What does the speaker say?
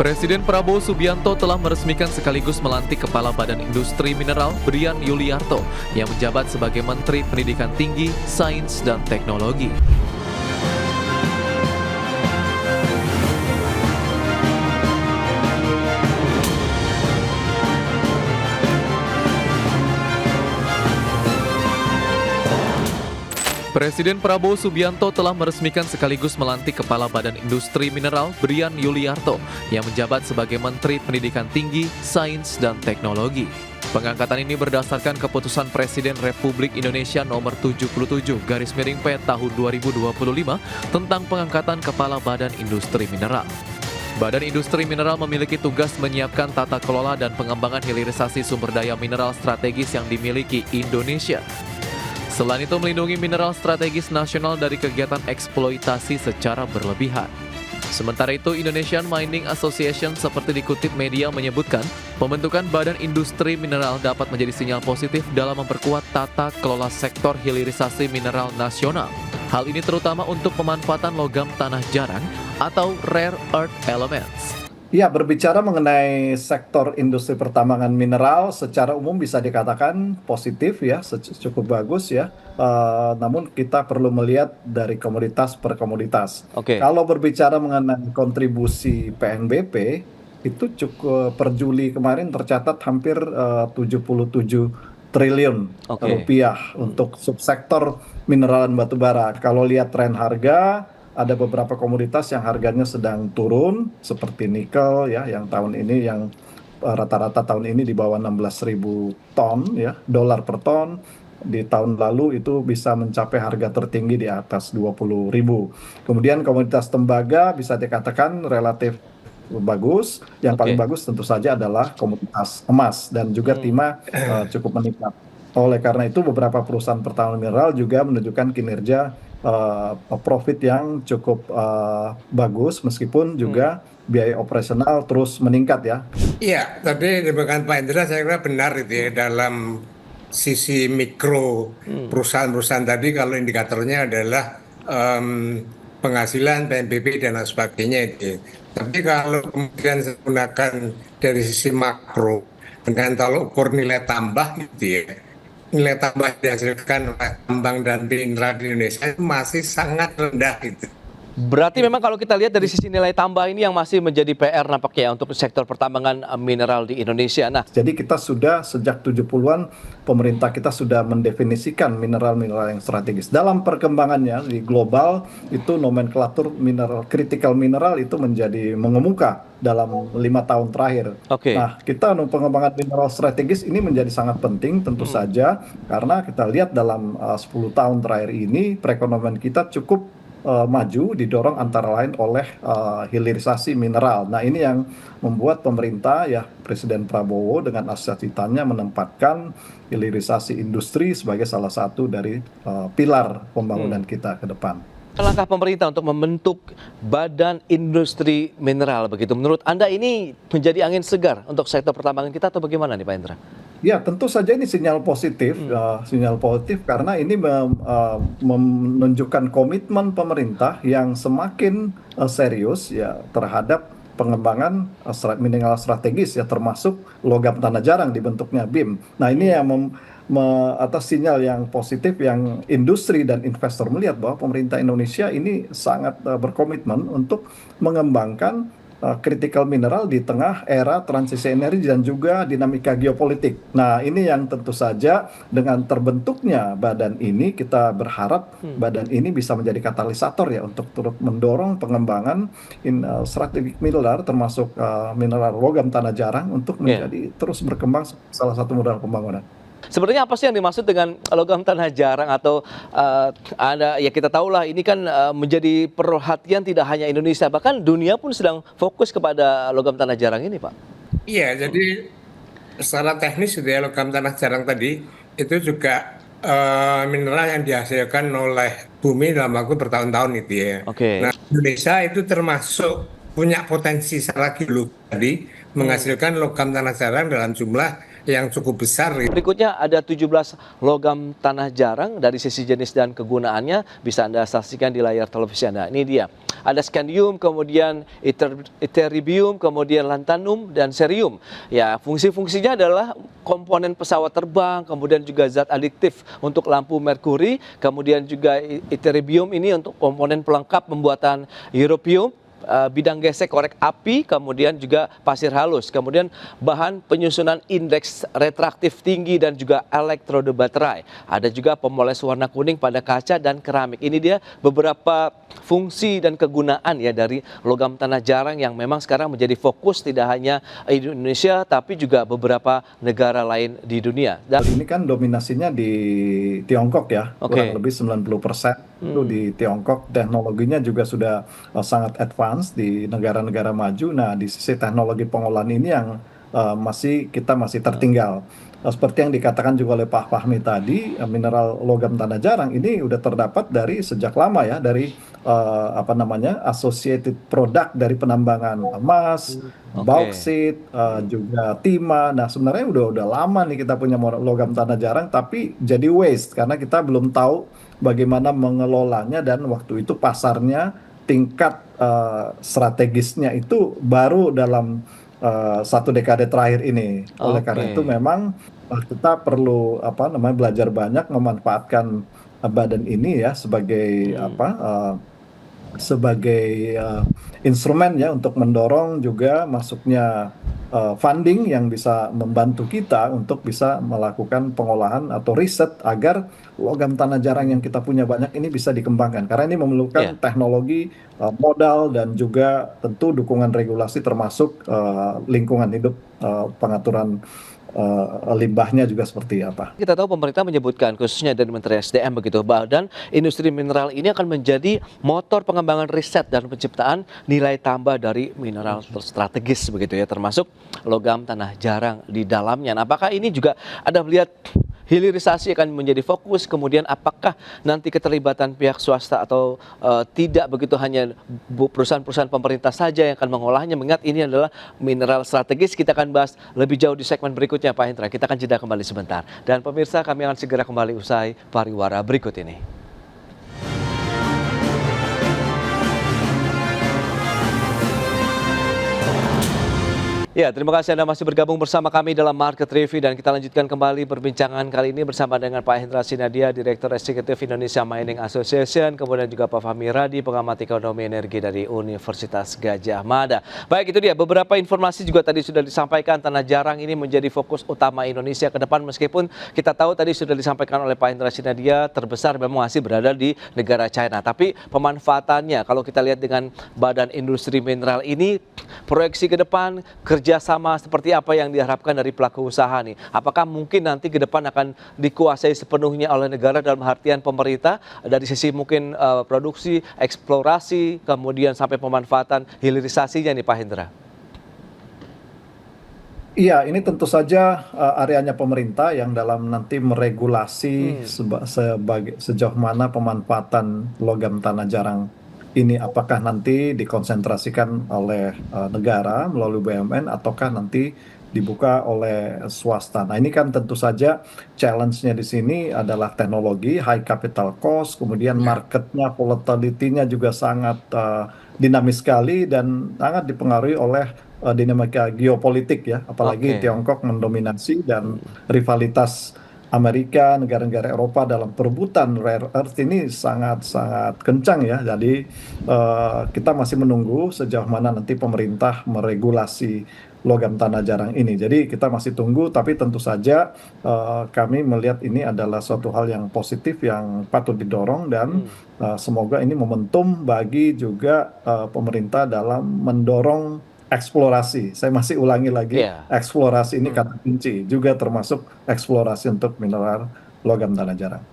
Presiden Prabowo Subianto telah meresmikan sekaligus melantik Kepala Badan Industri Mineral Brian Yuliarto yang menjabat sebagai Menteri Pendidikan Tinggi, Sains, dan Teknologi. Presiden Prabowo Subianto telah meresmikan sekaligus melantik Kepala Badan Industri Mineral Brian Yuliarto yang menjabat sebagai Menteri Pendidikan Tinggi, Sains, dan Teknologi. Pengangkatan ini berdasarkan keputusan Presiden Republik Indonesia nomor 77/P tahun 2025 tentang pengangkatan Kepala Badan Industri Mineral. Badan Industri Mineral memiliki tugas menyiapkan tata kelola dan pengembangan hilirisasi sumber daya mineral strategis yang dimiliki Indonesia. Selain itu, melindungi mineral strategis nasional dari kegiatan eksploitasi secara berlebihan. Sementara itu, Indonesian Mining Association seperti dikutip media menyebutkan, pembentukan Badan Industri Mineral dapat menjadi sinyal positif dalam memperkuat tata kelola sektor hilirisasi mineral nasional. Hal ini terutama untuk pemanfaatan logam tanah jarang atau rare earth elements. Ya, berbicara mengenai sektor industri pertambangan mineral, secara umum bisa dikatakan positif ya, cukup bagus ya. Namun kita perlu melihat dari komoditas per komoditas. Kalau berbicara mengenai kontribusi PNBP, itu cukup per Juli kemarin tercatat hampir 77 triliun rupiah untuk subsektor mineral dan batubara. Kalau lihat tren harga, ada beberapa komoditas yang harganya sedang turun seperti nikel ya, yang tahun ini yang rata-rata tahun ini di bawah 16.000 ton ya, dolar per ton. Di tahun lalu itu bisa mencapai harga tertinggi di atas 20.000. Kemudian komoditas tembaga bisa dikatakan relatif bagus. Yang paling bagus tentu saja adalah komoditas emas dan juga timah cukup meningkat. Oleh karena itu beberapa perusahaan pertambangan mineral juga menunjukkan kinerja profit yang cukup bagus meskipun juga biaya operasional terus meningkat ya. Iya, tadi diberikan Pak Indra saya kira benar itu ya, dalam sisi mikro perusahaan-perusahaan tadi kalau indikatornya adalah penghasilan, PNBP dan lain sebagainya itu. Tapi kalau kemudian saya gunakan dari sisi makro dengan tolak ukur nilai tambah gitu ya, nilai tambah dihasilkan oleh tambang dan mineral di Indonesia itu masih sangat rendah gitu. Berarti memang kalau kita lihat dari sisi nilai tambah ini yang masih menjadi PR nampaknya untuk sektor pertambangan mineral di Indonesia. Nah, jadi kita sudah sejak 70-an pemerintah kita sudah mendefinisikan mineral-mineral yang strategis. Dalam perkembangannya di global itu nomenklatur mineral, critical mineral itu menjadi mengemuka dalam 5 tahun terakhir. Nah, kita pengembangan mineral strategis ini menjadi sangat penting tentu saja karena kita lihat dalam 10 tahun terakhir ini perekonomian kita cukup maju didorong antara lain oleh hilirisasi mineral. Nah, ini yang membuat pemerintah ya Presiden Prabowo dengan asas-asasnya menempatkan hilirisasi industri sebagai salah satu dari pilar pembangunan kita ke depan. Langkah pemerintah untuk membentuk Badan Industri Mineral begitu, menurut Anda ini menjadi angin segar untuk sektor pertambangan kita atau bagaimana nih Pak Indra? Ya, tentu saja ini sinyal positif karena ini menunjukkan komitmen pemerintah yang semakin serius ya terhadap pengembangan mineral strategis ya termasuk logam tanah jarang dibentuknya BIM. Nah, ini yang atas sinyal yang positif yang industri dan investor melihat bahwa pemerintah Indonesia ini sangat berkomitmen untuk mengembangkan critical mineral di tengah era transisi energi dan juga dinamika geopolitik. Nah, ini yang tentu saja dengan terbentuknya badan ini kita berharap badan ini bisa menjadi katalisator ya untuk turut mendorong pengembangan strategik mineral termasuk mineral logam tanah jarang untuk menjadi terus berkembang salah satu modal pembangunan. Sebenarnya apa sih yang dimaksud dengan logam tanah jarang atau ada ya kita tahulah ini kan menjadi perhatian tidak hanya Indonesia bahkan dunia pun sedang fokus kepada logam tanah jarang ini Pak. Iya, jadi secara teknis gitu ya logam tanah jarang tadi itu juga mineral yang dihasilkan oleh bumi dalam waktu bertahun-tahun itu ya. Nah, Indonesia itu termasuk punya potensi secara geologi tadi menghasilkan logam tanah jarang dalam jumlah yang cukup besar. Berikutnya ada 17 logam tanah jarang dari sisi jenis dan kegunaannya bisa Anda saksikan di layar televisi Anda. Ini dia. ada scandium, kemudian ytterbium, kemudian lanthanum dan cerium. Ya, fungsi-fungsinya adalah komponen pesawat terbang, kemudian juga zat adiktif untuk lampu merkuri, kemudian juga ytterbium ini untuk komponen pelengkap pembuatan europium, bidang gesek korek api, kemudian juga pasir halus, kemudian bahan penyusunan indeks retraktif tinggi dan juga elektrode baterai. Ada juga pemoles warna kuning pada kaca dan keramik. Ini dia beberapa fungsi dan kegunaan ya dari logam tanah jarang yang memang sekarang menjadi fokus tidak hanya Indonesia tapi juga beberapa negara lain di dunia. Dan Ini kan dominasinya di Tiongkok ya, Oke. kurang lebih 90% itu di Tiongkok. Teknologinya juga sudah sangat advance di negara-negara maju. Nah, di sisi teknologi pengolahan ini yang kita masih tertinggal. Seperti yang dikatakan juga oleh Pak Fahmi tadi, mineral logam tanah jarang ini udah terdapat dari sejak lama ya, dari apa namanya, associated product dari penambangan emas, Oke. bauksit, juga timah. Nah, sebenarnya udah lama nih kita punya logam tanah jarang, tapi jadi waste karena kita belum tahu bagaimana mengelolanya, dan waktu itu pasarnya tingkat strategisnya itu baru dalam 1 dekade terakhir ini. Oleh karena Oke. itu memang kita perlu apa namanya, belajar banyak memanfaatkan badan ini ya sebagai sebagai instrumen ya untuk mendorong juga masuknya funding yang bisa membantu kita untuk bisa melakukan pengolahan atau riset agar logam tanah jarang yang kita punya banyak ini bisa dikembangkan, karena ini memerlukan teknologi, modal, dan juga tentu dukungan regulasi termasuk lingkungan hidup, pengaturan limbahnya juga seperti apa. Kita tahu pemerintah menyebutkan khususnya dari Menteri SDM begitu, dan industri mineral ini akan menjadi motor pengembangan riset dan penciptaan nilai tambah dari mineral strategis begitu ya, termasuk logam tanah jarang di dalamnya. Nah, apakah ini juga ada melihat hilirisasi akan menjadi fokus, kemudian apakah nanti keterlibatan pihak swasta atau tidak begitu, hanya perusahaan-perusahaan pemerintah saja yang akan mengolahnya, mengingat ini adalah mineral strategis. Kita akan bahas lebih jauh di segmen berikutnya Pak Hendra. Kita akan jeda kembali sebentar. Dan pemirsa, kami akan segera kembali usai pariwara berikut ini. Ya, terima kasih Anda masih bergabung bersama kami dalam Market Review, dan kita lanjutkan kembali perbincangan kali ini bersama dengan Pak Hendra Sinadia, Direktur Eksekutif Indonesia Mining Association, kemudian juga Pak Fahmi Radi, pengamat ekonomi energi dari Universitas Gadjah Mada. Baik, itu dia beberapa informasi juga tadi sudah disampaikan. Tanah jarang ini menjadi fokus utama Indonesia ke depan, meskipun kita tahu tadi sudah disampaikan oleh Pak Hendra Sinadia, terbesar memang masih berada di negara China. Tapi pemanfaatannya kalau kita lihat dengan Badan Industri Mineral ini, proyeksi ke depan, kerjasama seperti apa yang diharapkan dari pelaku usaha nih? Apakah mungkin nanti ke depan akan dikuasai sepenuhnya oleh negara dalam artian pemerintah dari sisi mungkin produksi, eksplorasi, kemudian sampai pemanfaatan hilirisasinya nih Pak Hendra? Iya, ini tentu saja areanya pemerintah yang dalam nanti meregulasi sejauh mana pemanfaatan logam tanah jarang ini, apakah nanti dikonsentrasikan oleh negara melalui BUMN ataukah nanti dibuka oleh swasta. Nah, ini kan tentu saja challenge-nya di sini adalah teknologi, high capital cost, kemudian marketnya, volatility-nya juga sangat dinamis sekali dan sangat dipengaruhi oleh dinamika geopolitik ya, apalagi Tiongkok mendominasi dan rivalitas Amerika, negara-negara Eropa dalam perebutan rare earth ini sangat-sangat kencang ya. Jadi kita masih menunggu sejauh mana nanti pemerintah meregulasi logam tanah jarang ini. Jadi kita masih tunggu, tapi tentu saja kami melihat ini adalah suatu hal yang positif yang patut didorong, dan semoga ini momentum bagi juga pemerintah dalam mendorong eksplorasi. Saya masih ulangi lagi, eksplorasi ini kata kunci juga, termasuk eksplorasi untuk mineral logam tanah jarang.